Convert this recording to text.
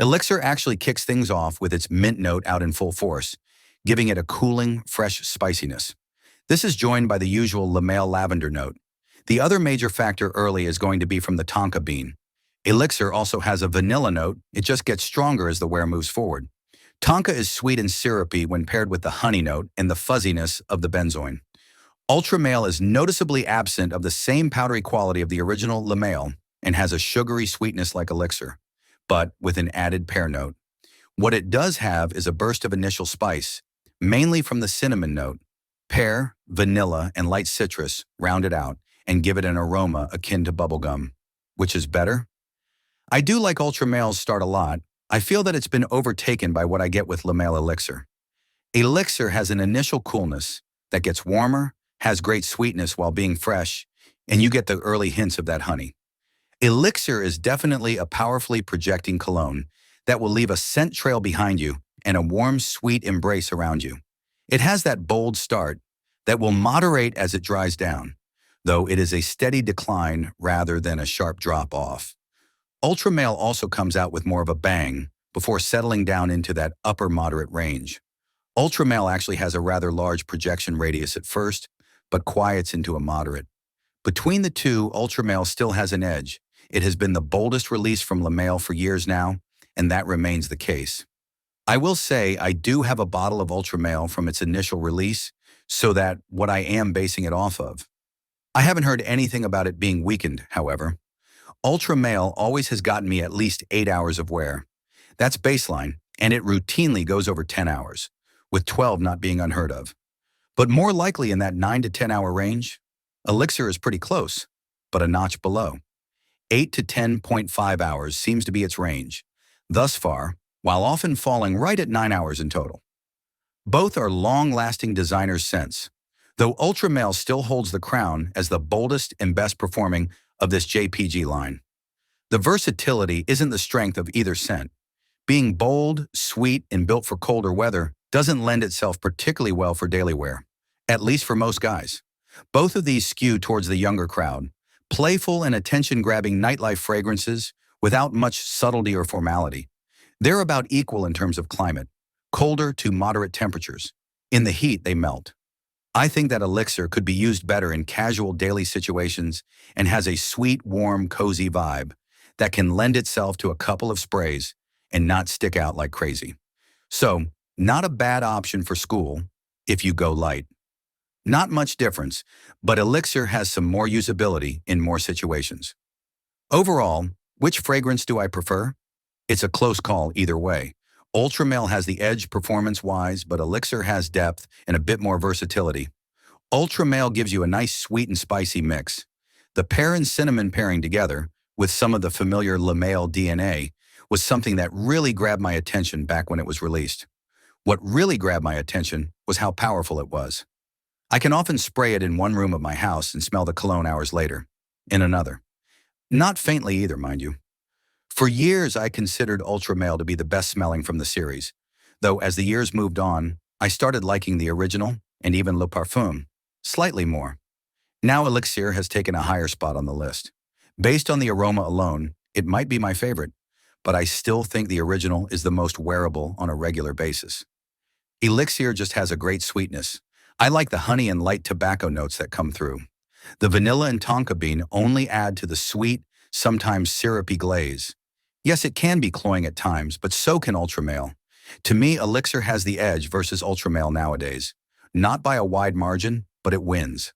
Elixir actually kicks things off with its mint note out in full force, giving it a cooling, fresh spiciness. This is joined by the usual Le Male lavender note. The other major factor early is going to be from the tonka bean. Elixir also has a vanilla note, it just gets stronger as the wear moves forward. Tonka is sweet and syrupy when paired with the honey note and the fuzziness of the benzoin. Ultra Male is noticeably absent of the same powdery quality of the original Le Male and has a sugary sweetness like Elixir, but with an added pear note. What it does have is a burst of initial spice, mainly from the cinnamon note. Pear, vanilla, and light citrus round it out and give it an aroma akin to bubblegum. Which is better? I do like Ultra Male's start a lot. I feel that it's been overtaken by what I get with Le Male Elixir. Elixir has an initial coolness that gets warmer, has great sweetness while being fresh, and you get the early hints of that honey. Elixir is definitely a powerfully projecting cologne that will leave a scent trail behind you and a warm, sweet embrace around you. It has that bold start that will moderate as it dries down, though it is a steady decline rather than a sharp drop off. Ultra Male also comes out with more of a bang before settling down into that upper moderate range. Ultra Male actually has a rather large projection radius at first, but quiets into a moderate. Between the two, Ultra Male still has an edge. It has been the boldest release from Le Male for years now, and that remains the case. I will say I do have a bottle of Ultra Male from its initial release, so that what I am basing it off of. I haven't heard anything about it being weakened, however. Ultra Male always has gotten me at least 8 hours of wear. That's baseline, and it routinely goes over 10 hours, with 12 not being unheard of. But more likely in that 9 to 10 hour range, Elixir is pretty close, but a notch below. 8 to 10.5 hours seems to be its range, thus far, while often falling right at 9 hours in total. Both are long-lasting designer scents, though Ultra Male still holds the crown as the boldest and best performing of this JPG line. The versatility isn't the strength of either scent. Being bold, sweet, and built for colder weather doesn't lend itself particularly well for daily wear, at least for most guys. Both of these skew towards the younger crowd, playful and attention-grabbing nightlife fragrances without much subtlety or formality. They're about equal in terms of climate, colder to moderate temperatures. In the heat, they melt. I think that Elixir could be used better in casual daily situations and has a sweet, warm, cozy vibe that can lend itself to a couple of sprays and not stick out like crazy. So, not a bad option for school if you go light. Not much difference, but Elixir has some more usability in more situations. Overall, which fragrance do I prefer? It's a close call either way. Ultra Male has the edge performance-wise, but Elixir has depth and a bit more versatility. Ultra Male gives you a nice sweet and spicy mix. The pear and cinnamon pairing together, with some of the familiar Le Male DNA, was something that really grabbed my attention back when it was released. What really grabbed my attention was how powerful it was. I can often spray it in one room of my house and smell the cologne hours later, in another. Not faintly either, mind you. For years, I considered Ultra Male to be the best smelling from the series, though as the years moved on, I started liking the original and even Le Parfum slightly more. Now Elixir has taken a higher spot on the list. Based on the aroma alone, it might be my favorite, but I still think the original is the most wearable on a regular basis. Elixir just has a great sweetness. I like the honey and light tobacco notes that come through. The vanilla and tonka bean only add to the sweet, sometimes syrupy glaze. Yes, it can be cloying at times, but so can Ultra Male. To me, Elixir has the edge versus Ultra Male nowadays. Not by a wide margin, but it wins.